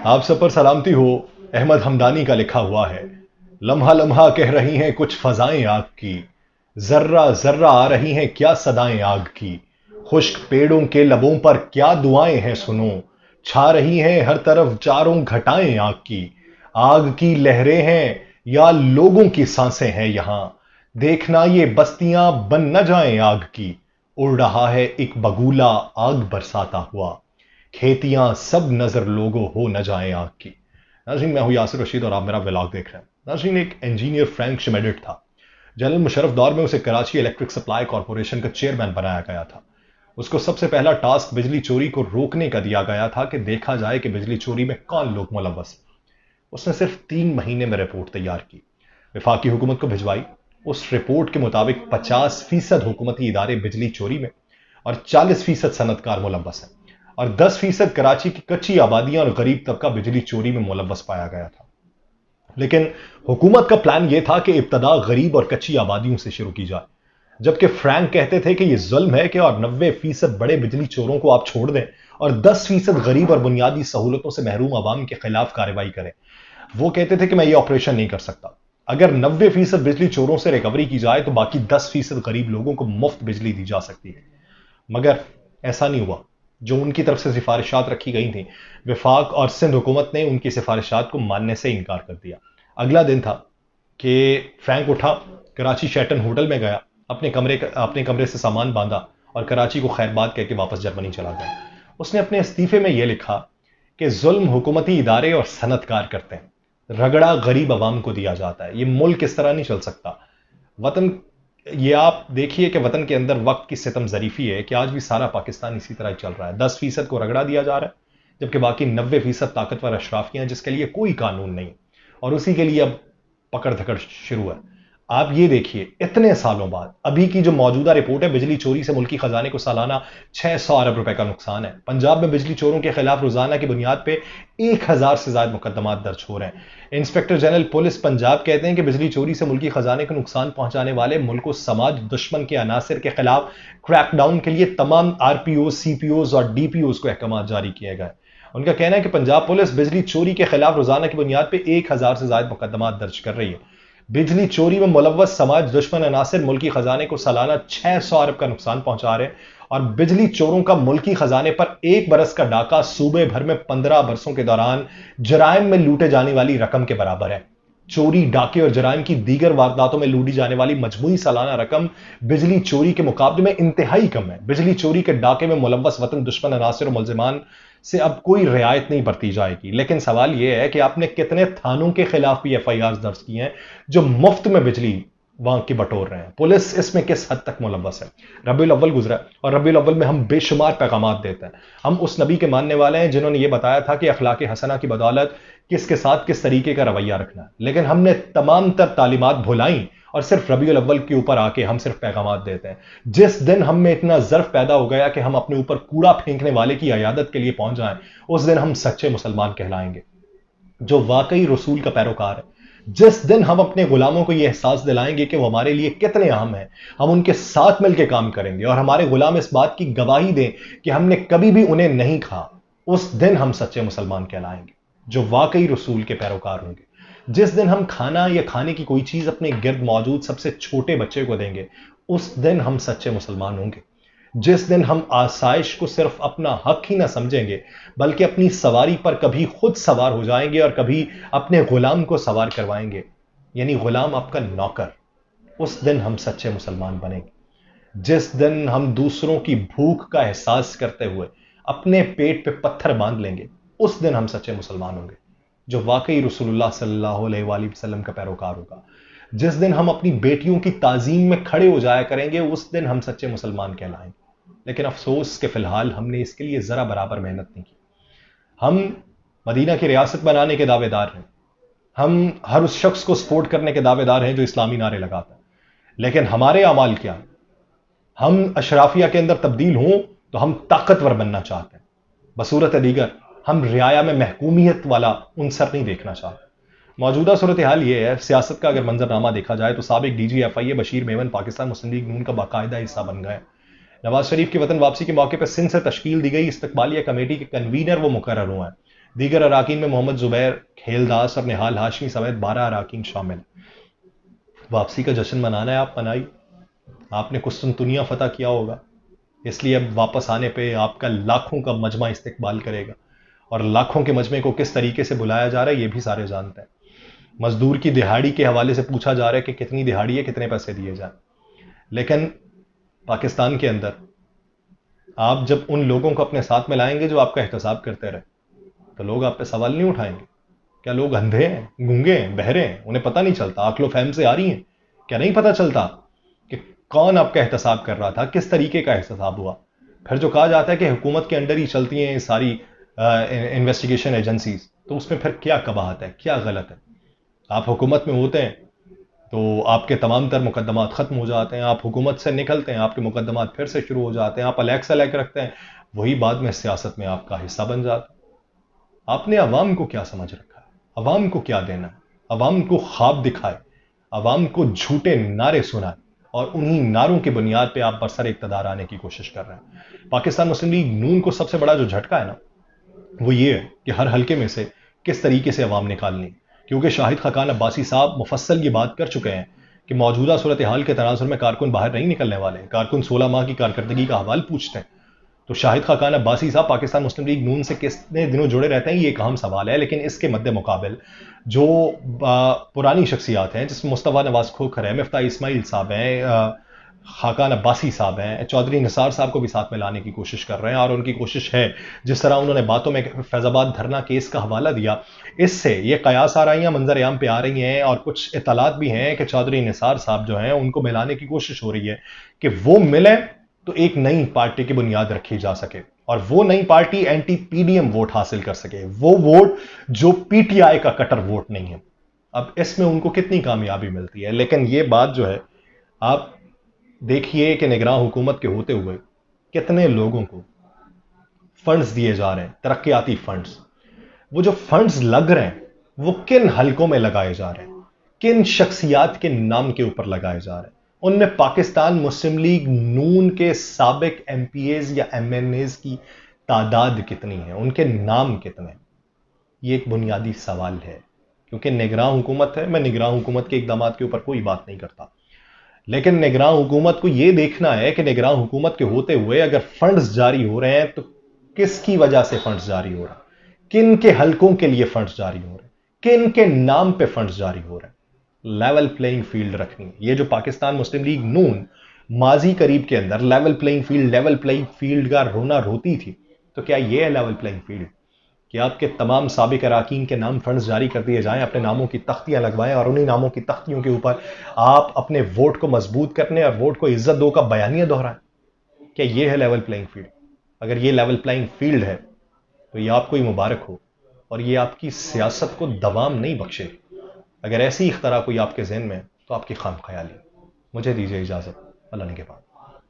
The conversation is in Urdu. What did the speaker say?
آپ سب پر سلامتی ہو. احمد ہمدانی کا لکھا ہوا ہے. لمحہ لمحہ کہہ رہی ہیں کچھ فضائیں آگ کی. ذرہ ذرہ آ رہی ہیں کیا صدائیں آگ کی. خشک پیڑوں کے لبوں پر کیا دعائیں ہیں سنو. چھا رہی ہیں ہر طرف چاروں گھٹائیں آگ کی. آگ کی لہریں ہیں یا لوگوں کی سانسیں ہیں یہاں. دیکھنا یہ بستیاں بن نہ جائیں آگ کی. اڑ رہا ہے ایک بگولا آگ برساتا ہوا. کھیتیاں سب نظر لوگوں ہو نہ جائیں آگ کی. ناظرین، میں ہوں یاسر رشید اور آپ میرا ولاگ دیکھ رہے ہیں. ناظرین، ایک انجینئر فرینک شمیڈٹ تھا. جنرل مشرف دور میں اسے کراچی الیکٹرک سپلائی کارپوریشن کا چیئرمین بنایا گیا تھا. اس کو سب سے پہلا ٹاسک بجلی چوری کو روکنے کا دیا گیا تھا کہ دیکھا جائے کہ بجلی چوری میں کون لوگ ملوث ہیں. اس نے صرف 3 مہینے میں رپورٹ تیار کی، وفاقی حکومت کو بھجوائی. اس رپورٹ کے مطابق 50% حکومتی ادارے بجلی چوری میں اور 40% صنعتکار ملوث ہیں، اور 10% کراچی کی کچی آبادیاں اور غریب طبقہ بجلی چوری میں ملوث پایا گیا تھا. لیکن حکومت کا پلان یہ تھا کہ ابتدا غریب اور کچی آبادیوں سے شروع کی جائے، جبکہ فرینک کہتے تھے کہ یہ ظلم ہے کہ اور 90% بڑے بجلی چوروں کو آپ چھوڑ دیں اور 10% غریب اور بنیادی سہولتوں سے محروم عوام کے خلاف کارروائی کریں. وہ کہتے تھے کہ میں یہ آپریشن نہیں کر سکتا. اگر 90% بجلی چوروں سے ریکوری کی جائے تو باقی 10% غریب لوگوں کو مفت بجلی دی جا سکتی ہے. مگر ایسا نہیں ہوا. جو ان کی طرف سے سفارشات رکھی گئی تھیں، وفاق اور سندھ حکومت نے ان کی سفارشات کو ماننے سے انکار کر دیا. اگلا دن تھا کہ فرینک اٹھا، کراچی شیٹن ہوٹل میں گیا، اپنے کمرے سے سامان باندھا اور کراچی کو خیر باد کہہ کے واپس جرمنی چلا گیا. اس نے اپنے استعفے میں یہ لکھا کہ ظلم حکومتی ادارے اور صنعتکار کرتے ہیں، رگڑا غریب عوام کو دیا جاتا ہے. یہ ملک اس طرح نہیں چل سکتا. وطن، یہ آپ دیکھیے کہ وطن کے اندر وقت کی ستم ظریفی ہے کہ آج بھی سارا پاکستان اسی طرح چل رہا ہے. 10% کو رگڑا دیا جا رہا ہے، جبکہ باقی 90% طاقتور اشرافیاں ہیں جس کے لیے کوئی قانون نہیں، اور اسی کے لیے اب پکڑ دھکڑ شروع ہے. آپ یہ دیکھیے اتنے سالوں بعد ابھی کی جو موجودہ رپورٹ ہے، بجلی چوری سے ملکی خزانے کو سالانہ 600 ارب روپے کا نقصان ہے. پنجاب میں بجلی چوروں کے خلاف روزانہ کی بنیاد پہ 1000 سے زائد مقدمات درج ہو رہے ہیں. انسپکٹر جنرل پولیس پنجاب کہتے ہیں کہ بجلی چوری سے ملکی خزانے کو نقصان پہنچانے والے ملک و سماج دشمن کے عناصر کے خلاف کریک ڈاؤن کے لیے تمام RPOs، CPOs اور DPOs کو احکامات جاری کیے گئے. ان کا کہنا ہے کہ پنجاب پولیس بجلی چوری کے خلاف روزانہ کی بنیاد پہ 1000 سے زائد مقدمات درج کر رہی ہے. بجلی چوری میں ملوث سماج دشمن عناصر ملکی خزانے کو سالانہ 600 ارب کا نقصان پہنچا رہے ہیں، اور بجلی چوروں کا ملکی خزانے پر 1 برس کا ڈاکہ صوبے بھر میں 15 برسوں کے دوران جرائم میں لوٹے جانے والی رقم کے برابر ہے. چوری، ڈاکے اور جرائم کی دیگر وارداتوں میں لوٹی جانے والی مجموعی سالانہ رقم بجلی چوری کے مقابلے میں انتہائی کم ہے. بجلی چوری کے ڈاکے میں ملوث وطن دشمن عناصر و ملزمان سے اب کوئی رعایت نہیں برتی جائے گی. لیکن سوال یہ ہے کہ آپ نے کتنے تھانوں کے خلاف بھی FIRs درج کی ہیں جو مفت میں بجلی وہاں کی بٹور رہے ہیں؟ پولیس اس میں کس حد تک ملوث ہے؟ ربیع الاول گزرا اور ربیع الاول میں ہم بے شمار پیغامات دیتے ہیں. ہم اس نبی کے ماننے والے ہیں جنہوں نے یہ بتایا تھا کہ اخلاق حسنہ کی بدولت کس کے ساتھ کس طریقے کا رویہ رکھنا ہے. لیکن ہم نے تمام تر تعلیمات بھلائیں اور صرف ربیع الاول کے اوپر آ کے ہم صرف پیغامات دیتے ہیں. جس دن ہم میں اتنا ظرف پیدا ہو گیا کہ ہم اپنے اوپر کوڑا پھینکنے والے کی عیادت کے لیے پہنچ جائیں، اس دن ہم سچے مسلمان کہلائیں گے جو واقعی رسول کا پیروکار ہے. جس دن ہم اپنے غلاموں کو یہ احساس دلائیں گے کہ وہ ہمارے لیے کتنے اہم ہیں، ہم ان کے ساتھ مل کے کام کریں گے اور ہمارے غلام اس بات کی گواہی دیں کہ ہم نے کبھی بھی انہیں نہیں کھا، اس دن ہم سچے مسلمان کہلائیں گے جو واقعی رسول کے پیروکار ہوں گے. جس دن ہم کھانا یا کھانے کی کوئی چیز اپنے گرد موجود سب سے چھوٹے بچے کو دیں گے، اس دن ہم سچے مسلمان ہوں گے. جس دن ہم آسائش کو صرف اپنا حق ہی نہ سمجھیں گے بلکہ اپنی سواری پر کبھی خود سوار ہو جائیں گے اور کبھی اپنے غلام کو سوار کروائیں گے، یعنی غلام آپ کا نوکر، اس دن ہم سچے مسلمان بنیں گے. جس دن ہم دوسروں کی بھوک کا احساس کرتے ہوئے اپنے پیٹ پہ پتھر باندھ لیں گے، اس دن ہم سچے مسلمان ہوں گے جو واقعی رسول اللہ صلی اللہ علیہ وآلہ وسلم کا پیروکار ہوگا. جس دن ہم اپنی بیٹیوں کی تعظیم میں کھڑے ہو جایا کریں گے، اس دن ہم سچے مسلمان کہلائیں گے. لیکن افسوس کہ فی الحال ہم نے اس کے لیے ذرا برابر محنت نہیں کی. ہم مدینہ کی ریاست بنانے کے دعوے دار ہیں، ہم ہر اس شخص کو سپورٹ کرنے کے دعوے دار ہیں جو اسلامی نعرے لگاتا ہے، لیکن ہمارے اعمال کیا ہیں؟ ہم اشرافیہ کے اندر تبدیل ہوں تو ہم طاقتور بننا چاہتے ہیں، بصورت دیگر ہم رعایا میں محکومیت والا عنصر نہیں دیکھنا چاہتے. موجودہ صورتحال یہ ہے، سیاست کا اگر منظرنامہ دیکھا جائے تو سابق DG FIA بشیر میمن پاکستان مسلم لیگ نون کا باقاعدہ حصہ بن گئے. نواز شریف کی وطن واپسی کے موقع پر سندھ سے تشکیل دی گئی استقبالیہ کمیٹی کے کنوینر وہ مقرر ہوئے ہیں دیگر اراکین میں محمد زبیر کھیلداس اور نہال ہاشمی سمیت 12 اراکین شامل۔ واپسی کا جشن منانا ہے، آپ منائی۔ آپ نے قسطنطنیہ فتح کیا ہوگا، اس لیے اب واپس آنے پہ آپ کا لاکھوں کا مجمع استقبال کرے گا، اور لاکھوں کے مجمع کو کس طریقے سے بلایا جا رہا ہے یہ بھی سارے جانتے ہیں۔ مزدور کی دہاڑی کے حوالے سے پوچھا جا رہا ہے کہ کتنی دہاڑی ہے، کتنے پیسے دیے جائیں، لیکن پاکستان کے اندر آپ جب ان لوگوں کو اپنے ساتھ میں لائیں گے جو آپ کا احتساب کرتے رہے، تو لوگ آپ پہ سوال نہیں اٹھائیں گے؟ کیا لوگ اندھے ہیں، گونگے ہیں، بہرے ہیں، انہیں پتہ نہیں چلتا، عقل و فہم سے آ رہی ہیں؟ کیا نہیں پتہ چلتا کہ کون آپ کا احتساب کر رہا تھا، کس طریقے کا احتساب ہوا؟ پھر جو کہا جاتا ہے کہ حکومت کے انڈر ہی چلتی ہیں ساری انویسٹیگیشن ایجنسیز، تو اس میں پھر کیا قباحت ہے، کیا غلط ہے؟ آپ حکومت میں ہوتے ہیں تو آپ کے تمام تر مقدمات ختم ہو جاتے ہیں، آپ حکومت سے نکلتے ہیں آپ کے مقدمات پھر سے شروع ہو جاتے ہیں، آپ الیک سلیک رکھتے ہیں، وہی بعد میں سیاست میں آپ کا حصہ بن جاتا ہے۔ آپ نے عوام کو کیا سمجھ رکھا ہے؟ عوام کو کیا دینا ہے؟ عوام کو خواب دکھائے، عوام کو جھوٹے نعرے سنائے، اور انہی نعروں کی بنیاد پہ آپ برسر اقتدار آنے کی کوشش کر رہے ہیں۔ پاکستان مسلم لیگ نون کو سب سے بڑا جو جھٹکا ہے نا، وہ یہ ہے کہ ہر حلقے میں سے کس طریقے سے عوام نکالنی، کیونکہ شاہد خاقان عباسی صاحب مفصل یہ بات کر چکے ہیں کہ موجودہ صورتحال کے تناظر میں کارکن باہر نہیں نکلنے والے، کارکن 16 ماہ کی کارکردگی کا حوال پوچھتے ہیں۔ تو شاہد خاقان عباسی صاحب پاکستان مسلم لیگ نون سے کتنے دنوں جڑے رہتے ہیں یہ ایک اہم سوال ہے، لیکن اس کے مد مقابل جو پرانی شخصیات ہیں، جس میں مصطفیٰ نواز کھوکھر ہے، مفتاح اسماعیل صاحب ہیں، خاقان عباسی صاحب ہیں، چودھری نثار صاحب کو بھی ساتھ میں لانے کی کوشش کر رہے ہیں، اور ان کی کوشش ہے، جس طرح انہوں نے باتوں میں فیض آباد دھرنا کیس کا حوالہ دیا، اس سے یہ قیاس آ رہی ہیں، منظر عام پہ آ رہی ہیں، اور کچھ اطلاعات بھی ہیں کہ چودھری نثار صاحب جو ہیں ان کو ملانے کی کوشش ہو رہی ہے کہ وہ ملیں تو ایک نئی پارٹی کی بنیاد رکھی جا سکے، اور وہ نئی party anti P D M vote حاصل کر سکے، وہ ووٹ جو پی ٹی آئی کا کٹر ووٹ نہیں ہے۔ اب اس میں ان کو کتنی کامیابی ملتی ہے، لیکن یہ بات جو ہے آپ دیکھیے کہ نگراں حکومت کے ہوتے ہوئے کتنے لوگوں کو فنڈز دیے جا رہے ہیں، ترقیاتی فنڈز۔ وہ جو فنڈز لگ رہے ہیں وہ کن حلقوں میں لگائے جا رہے ہیں، کن شخصیات کے نام کے اوپر لگائے جا رہے ہیں؟ ان میں پاکستان مسلم لیگ نون کے سابق ایم پی ایز یا ایم این ایز کی تعداد کتنی ہے، ان کے نام کتنے ہیں؟ یہ ایک بنیادی سوال ہے، کیونکہ نگراں حکومت ہے۔ میں نگراں حکومت کے اقدامات کے اوپر کوئی بات نہیں کرتا، لیکن نگراں حکومت کو یہ دیکھنا ہے کہ نگراں حکومت کے ہوتے ہوئے اگر فنڈز جاری ہو رہے ہیں تو کس کی وجہ سے فنڈز جاری ہو رہا ہے، کن کے حلقوں کے لیے فنڈز جاری ہو رہے ہیں، کن کے نام پہ فنڈز جاری ہو رہے ہیں۔ لیول پلینگ فیلڈ رکھنی ہے۔ یہ جو پاکستان مسلم لیگ نون ماضی قریب کے اندر لیول پلینگ فیلڈ کا رونا روتی تھی، تو کیا یہ ہے لیول پلینگ فیلڈ کہ آپ کے تمام سابق اراکین کے نام فنڈز جاری کر دیے جائیں، اپنے ناموں کی تختیاں لگوائیں، اور انہی ناموں کی تختیوں کے اوپر آپ اپنے ووٹ کو مضبوط کرنے اور ووٹ کو عزت دو کا بیانیہ دہرائیں؟ کیا یہ ہے لیول پلینگ فیلڈ؟ اگر یہ لیول پلینگ فیلڈ ہے تو یہ آپ کو ہی مبارک ہو، اور یہ آپ کی سیاست کو دوام نہیں بخشے۔ اگر ایسی اختراع کوئی آپ کے ذہن میں ہے تو آپ کی خام خیالی۔ مجھے دیجیے اجازت، اللہ نگہبان۔